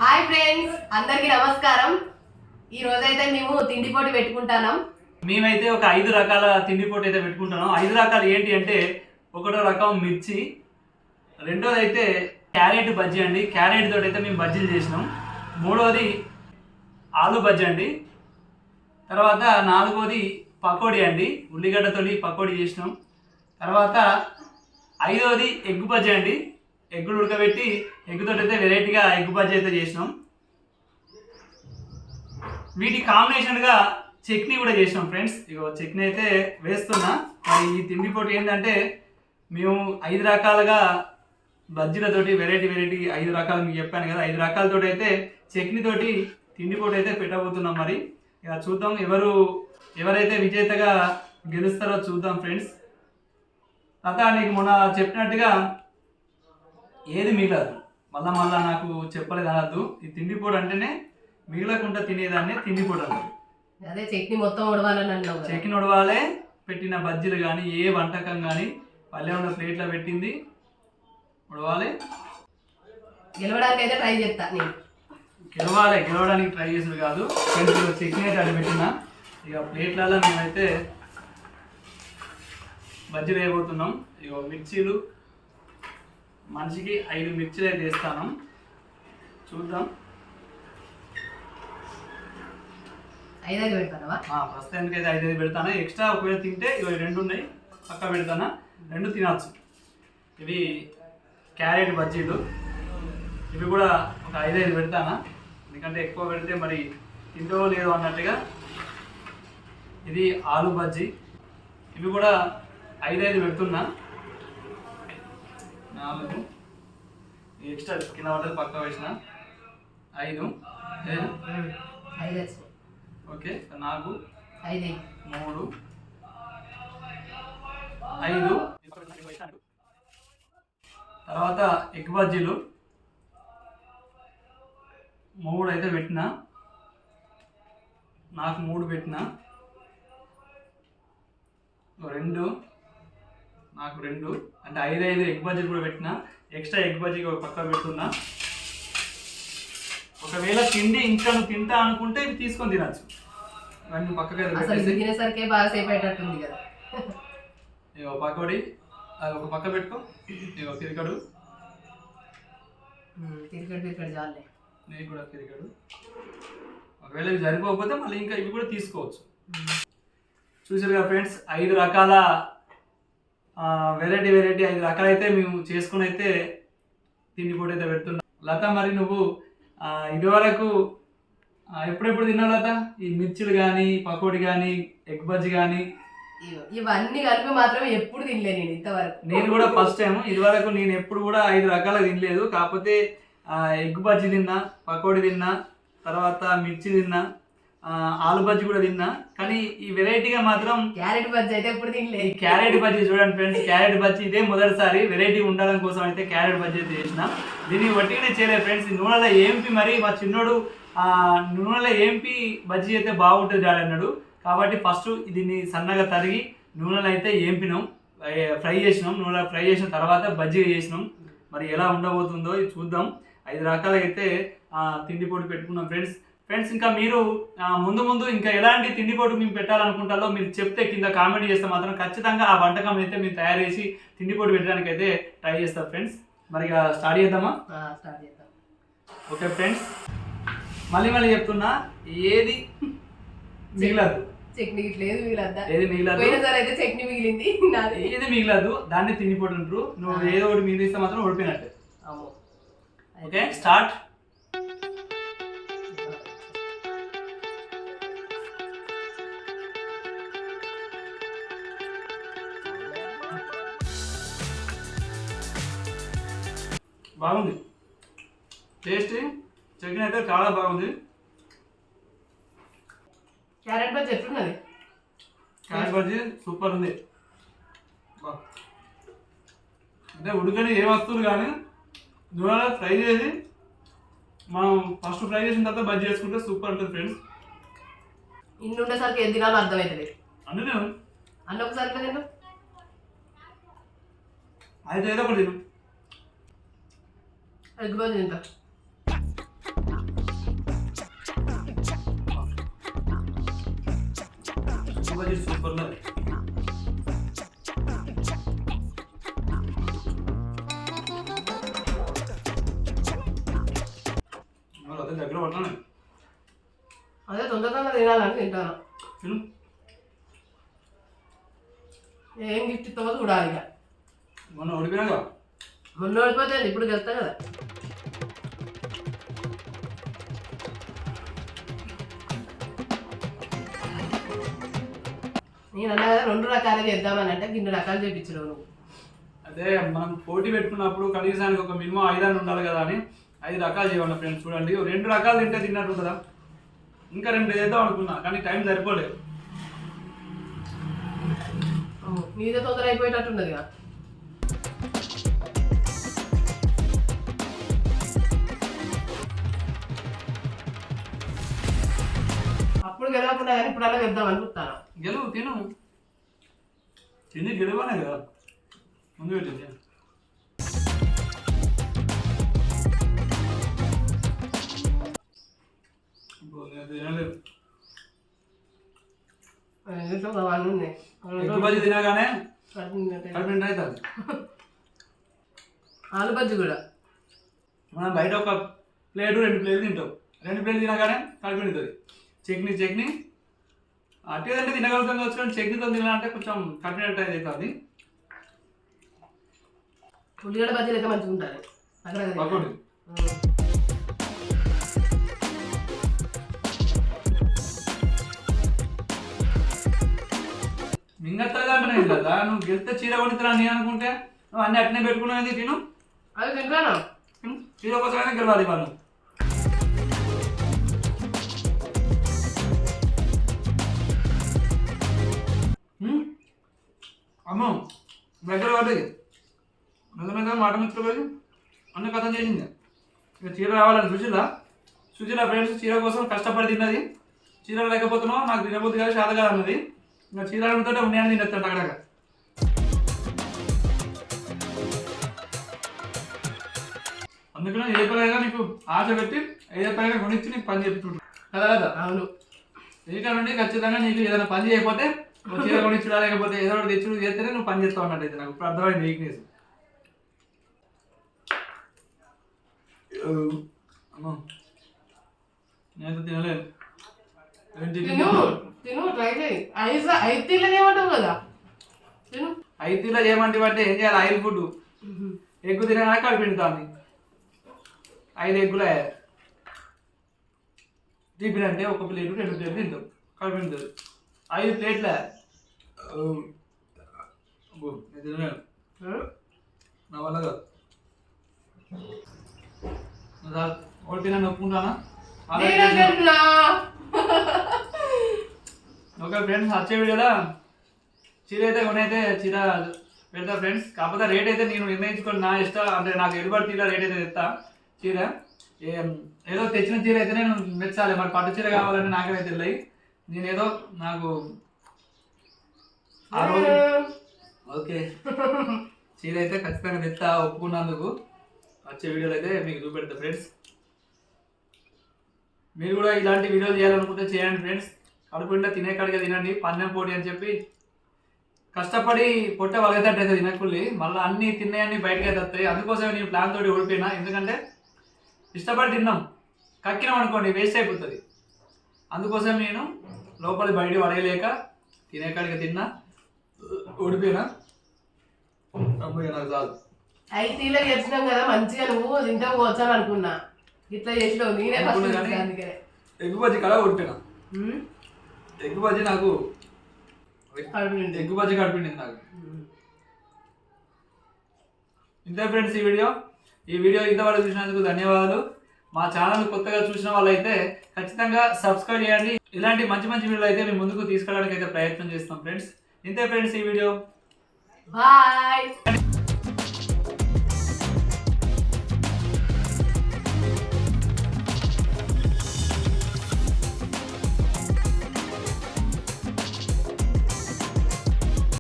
Hi friends, అందరికీ నమస్కారం. ఈ రోజైతే మేము తిండి పోటీ పెట్టుకుంటాం. మేమైతే ఒక 5 రకాల తిండి పోటీ అయితే పెట్టుకుంటున్నాం. 5 రకాలు ఏంటి అంటే, ఒకటో రకం మిర్చి, రెండోది అయితే క్యారెట్ బజ్జీ అండి. క్యారెట్ తోటి అయితే మేము బజ్జీలు చేసినాం. మూడోది ఆలు బజ్జీ అండి. తర్వాత నాలుగోది పకోడీ అండి, ఉల్లిగడ్డతోటి పకోడీ చేసినాం. తర్వాత ఐదోది ఎగ్ బజ్జీ అండి, ఎగ్గులు ఉడకబెట్టి ఎగ్గుతో అయితే వెరైటీగా ఎగ్ బజ్జీ అయితే చేసినాం. వీటి కాంబినేషన్గా చట్నీ కూడా చేసినాం ఫ్రెండ్స్. ఇగో చట్నీ అయితే వేస్తున్నా. మరి ఈ తిండి పోటీ ఏంటంటే, మేము 5 రకాలుగా బజ్జీలతోటి వెరైటీ 5 రకాలు మీకు చెప్పాను కదా, 5 రకాలతో అయితే చట్నీతోటి తిండి పోటీ అయితే పెట్టబోతున్నాం. మరి ఇక చూద్దాం ఎవరైతే విజేతగా గెలుస్తారో చూద్దాం ఫ్రెండ్స్. నీకు మొన్న చెప్పినట్టుగా ఏది మిగలదు, మళ్ళా నాకు చెప్పలేదు అనద్దు. ఈ తిండి పొడి అంటేనే మిగలకుండా తినేదాన్ని తిండి పొడి అంటారు. అదే చట్నీ మొత్తం ఉడవాలని అన్నావు. చట్నీ ఉడవాలే, పెట్టిన బజ్జీలు కానీ ఏ వంటకం కానీ పల్లె ఉన్న ప్లేట్లో పెట్టింది ఉడవాలి. గెలవడానికి అయితే ట్రై చేస్తా. నేను గెలవడానికి ట్రై చేసుడు కాదు ఫ్రెండ్స్. చట్నీ అయితే అది పెట్టిన ఇక ప్లేట్లలో మేమైతే బజ్జీలు వేయబోతున్నాం. ఇక మిర్చీలు మనిషికి 5 మిర్చీలు అయితే వేస్తాను, చూద్దాం. 5 పెడతానవా? ప్రస్తుతానికి అయితే 5 పెడతాను. ఎక్స్ట్రా ఒకవేళ తింటే ఇవి 2 ఉన్నాయి, పక్క పెడతాను, 2 తినచ్చు. ఇవి క్యారెట్ బజ్జీలు, ఇవి కూడా ఒక 5 పెడతాను, ఎందుకంటే ఎక్కువ పెడితే మరి తింటో లేదో అన్నట్టుగా. ఇది ఆలు బజ్జీ, ఇవి కూడా 5 పెడుతున్నా. 4 ఎక్స్ట్రా కింద పడ్డది పక్క వేసిన 5 ఓకే. 4 5 3 5. తర్వాత ఎగ్ బజ్జీలు 3 అయితే పెట్టిన, నాకు 3 పెట్టిన. 2 నాకు 2 అంటే 5 ఎగ్ బజ్జీలు కూడా పెట్టిన. ఎక్స్ట్రా ఎగ్ బజ్జీకి ఒక పక్క పెడుతున్నా. ఒకవేళ తిండి ఇంకా నువ్వు తింటా అనుకుంటే ఇవి తీసుకొని తినచ్చు. ఇవన్నీ పక్కకి తినేసరికి బాగా సేపు అయ్యేటట్టుంది కదా. ఇగో పకోడీ అది ఒక పక్క పెట్టుకో. ఇగో కిరికడు చాలే. నీకు కూడా కిరికడు. ఒకవేళ ఇవి సరిపోకపోతే మళ్ళీ ఇంకా ఇవి కూడా తీసుకోవచ్చు. చూసారు కదా ఫ్రెండ్స్, 5 రకాల వెరైటీ 5 రకాలు అయితే మేము చేసుకుని అయితే తిండి పోటీ అయితే పెడుతున్నాం. లత, మరి నువ్వు ఇదివరకు ఎప్పుడెప్పుడు తిన్నావు లత? ఈ మిర్చిలు కానీ, పకోడీ కానీ, ఎగ్ బజ్జీ కానీ ఇవన్నీ కలిపి మాత్రం ఎప్పుడు తినలే నేను ఇంతవరకు. నేను కూడా ఫస్ట్ టైం. ఇదివరకు నేను ఎప్పుడు కూడా 5 రకాలు తినలేదు. కాకపోతే ఎగ్ బజ్జీ తిన్నా, పకోడీ తిన్నా, తర్వాత మిర్చి తిన్నా, ఆలు బజ్జీ కూడా తిన్నా. కానీ ఈ వెరైటీగా మాత్రం క్యారెట్ బజ్జీ అయితే ఎప్పుడు తినలేదు. ఈ క్యారెట్ బజ్జీ చూడండి ఫ్రెండ్స్, క్యారెట్ బజ్జీ ఇదే మొదటిసారి. వెరైటీ ఉండడం కోసం అయితే క్యారెట్ బజ్జీ అయితే చేసిన. దీన్ని వట్టిగానే చేయలేదు ఫ్రెండ్స్. ఈ నూనెలో ఏంపి మరి మా చిన్నోడు నూనెలో ఏంపి బజ్జీ అయితే బాగుంటుంది డాడీ అన్నాడు. కాబట్టి ఫస్ట్ దీన్ని సన్నగా తరిగి నూనెలో అయితే ఏంపినాం, ఫ్రై చేసినాం. నూనెలో ఫ్రై చేసిన తర్వాత బజ్జీ చేసినాం. మరి ఎలా ఉండబోతుందో ఇది చూద్దాం. 5 రకాలుగా అయితే తిండి పోటీ పెట్టుకున్నాం ఫ్రెండ్స్. ఇంకా మీరు ముందు ఇంకా ఎలాంటి తిండి పోటీ మేము పెట్టాలనుకుంటారో మీరు చెప్తే కింద కామెంట్ చేస్తే మాత్రం ఖచ్చితంగా ఆ వంటకం అయితే మీరు తయారు చేసి తిండి పోటీ పెట్టడానికి అయితే ట్రై చేస్తాం ఫ్రెండ్స్. మరి ఇక స్టార్ట్ చేద్దామా? ఓకే ఫ్రెండ్స్, మళ్ళీ చెప్తున్నా, ఏది మిగలదు. చట్నీ లేదు మిగిలద్దా? ఏది మిగిలదు. అయితే చట్నీ మిగిలింది, ఏది మిగిలదు. దాన్ని తిండి పోటీ అంటారు. నువ్వు ఏదో ఒకటి మిగిలిస్తే మాత్రం ఓడిపోయినట్టే. Okay, start. బాగుంది టేస్ట్, చట్నీ అయితే చాలా బాగుంది. క్యారెట్ బజ్జీ ఎట్లున్నది? క్యారెట్ బజ్జీ సూపర్ ఉంది. అంటే ఉడకని ఏ వస్తువులు కానీ నూనెలో ఫ్రై చేసి మనం ఫస్ట్ ఫ్రై చేసిన తర్వాత బజ్జీ చేసుకుంటే సూపర్ ఉంటుంది ఫ్రెండ్స్. ఇన్ని ఉండేసరికి ఏం తినాలో అర్థమవుతుంది. అన్నీ నేను అన్న ఒకసారి తిన్నా, అయితే ఏదో ఒకటి తిను. ఎగ్ బజ్జీ తింటా. ఎగ్ బజ్జీ సూపర్ ఉన్నది. అదే దగ్గర పడతాను. అదే తొందరగా తినాలని తింటాను. తిను. ఏం గిఫ్ట్ ఇస్తావో చూడాలి ఇక. మొన్న ఓడిపోయినాగా. మొన్న ఓడిపోతే ఇప్పుడు గెలుస్తా కదా. నేను అన్నదా 2 రకాలు చేద్దామని అంటే 2 రకాలు చేయించలేవు నువ్వు. అదే మనం పోటీ పెట్టుకున్నప్పుడు కనీసానికి ఒక మినిమం 5 ఉండాలి కదా అని 5 రకాలు చేయాలి ఫ్రెండ్స్. చూడండి 2 రకాలు తింటే తిన్నట్టు కదా. ఇంకా 2 చేద్దాం అనుకున్నా కానీ టైం సరిపోలేదు. మీదే తొందర అయిపోయేటట్టున్నది కదా. అప్పుడు గెలవకుండా కానీ ఇప్పుడు అలా గెలుద్దాం అనుకుంటాను. గెలువు తిను. తిని గెలవనే కదా ముందు పెట్టింది. ఎగ్ బజ్జీ తినగానే కడుపు నిండా అవుతుంది. ఆలు బజ్జీ కూడా మనం బయట ఒక ప్లేటు 2 ప్లేట్లు తింటాం. 2 ప్లేట్లు తినగానే కడుపు నిండుతుంది. చట్నీ అట్టేదంటే తినగలుగుతాం కావచ్చు కానీ చట్నీతో తినాలంటే కొంచెం కడుపు నిండా అవుతుంది. ఉల్లిగడ్డ బజ్జీలు అయితే మంచిగా ఉంటాయి. పకోడీ మింగత్తగా అంటున్నాయి కదా. నువ్వు గెలిస్తే చీర కొనితరా అని అనుకుంటే నువ్వు అన్ని అట్నే పెట్టుకునేది. తిను. అది తింటాను. చీర కోసమైనా గెలవాలి వాళ్ళు. అమ్మో దగ్గర పడ్డది. మెల్లమెల్లగా మాట మిత్రులు అన్న కథ చేసింది. ఇక చీర రావాలని సుశీల ఫ్రెండ్స్ చీర కోసం కష్టపడి తిన్నది. చీర లేకపోతున్నావు నాకు తినబోద్దు కాదు శాత కాదు అన్నది. ఇంకా చీర అడుగుతుంటే ఉన్నాయని తినేస్తాడు అక్కడ. అందుకనే ఏ పైన నీకు ఆశ పెట్టి ఏ పైన కొనిచ్చి నీకు పని చెప్తుంటాడు కదా కదా. అవును. ఎందుకంటే ఖచ్చితంగా నీకు ఏదైనా పని చేయకపోతే చీర కొనిచ్చుడా లేకపోతే ఏదో ఒకటి తెచ్చుడు చేస్తేనే నువ్వు పని చేస్తావు అన్నట్టయితే నాకు ఇప్పుడు అర్థమైంది వీక్నెస్. నేను తినలేదు. తిను ట్రై చేయి. 5 ఏమంటావు కదా. తిను. 5 ఏమంటే ఏం చేయాలి? ఆయిల్ ఫుడ్ ఎగ్గు తినగానే కలిపిండుతాంది. 5 ఎగ్గులు టిఫిన్ అంటే 1 ప్లేటు 2 ప్లేట్లు తింటాం కలిపిండుతుంది. 5 ప్లేట్లే తినలేదు నా వల్ల కాదు. ఓడిపోయినా నొప్పుకుంటానా? ఓకే ఫ్రెండ్స్ వచ్చే వీడియోలో చీర అయితే కొనైతే చీర పెడతా ఫ్రెండ్స్. కాకపోతే రేట్ అయితే నేను నిర్ణయించుకొని నా ఇష్టం అంటే నాకు ఎదుబడి తీరా రేట్ అయితే తెస్తా. చీర ఏదో తెచ్చిన చీర అయితే నేను మెచ్చాలి. మరి పట్టు చీర కావాలంటే నాకైతే తెలియదు. నేనేదో నాకు ఆ రోజు ఓకే చీర అయితే ఖచ్చితంగా తెస్తా ఒప్పుకున్నందుకు. వచ్చే వీడియోలు అయితే మీకు చూపెడతా ఫ్రెండ్స్. మీరు కూడా ఇలాంటి వీడియోలు చేయాలనుకుంటే చేయండి ఫ్రెండ్స్. కడుపుండా తినే కాడిగా తినండి. పందెం పోటీ అని చెప్పి కష్టపడి పొట్ట వలగేటట్టయితే తినకుల్లి మళ్ళీ అన్ని తిన్నాయన్నీ బయటకి అయితే వస్తాయి. అందుకోసమే నేను ప్లాన్ తోటి ఓడిపోయినా. ఎందుకంటే ఇష్టపడి తిన్నాం కక్కినాం అనుకోండి వేస్ట్ అయిపోతుంది. అందుకోసం నేను లోపలి బయట పడేయలేక తినే కాడిగా తిన్నా ఓడిపోయినా. అమ్మాయి నాకు చాలు. 5 చేసినాం కదా మంచిగా నువ్వు తింటా పోవచ్చాను అనుకున్నా. ఇట్లా చేసినావు నేనే అందుకనే ఎగ్ బజ్జీ కడ ఓడిపోయినా. ఎగ్ బజ్జీ నాకు ఎగ్ బజ్జీ కడిపిండి నాకు. ఇంతే ఫ్రెండ్స్ ఈ వీడియో ఇంతవరకు చూసినందుకు ధన్యవాదాలు. మా ఛానల్ కొత్తగా చూసిన వాళ్ళైతే ఖచ్చితంగా సబ్స్క్రైబ్ చేయండి. ఇలాంటి మంచి మంచి వీడియోలు అయితే మేము ముందుకు తీసుకెళ్ళడానికి అయితే ప్రయత్నం చేస్తాం ఫ్రెండ్స్. ఇంతే ఫ్రెండ్స్ ఈ వీడియో. బాయ్.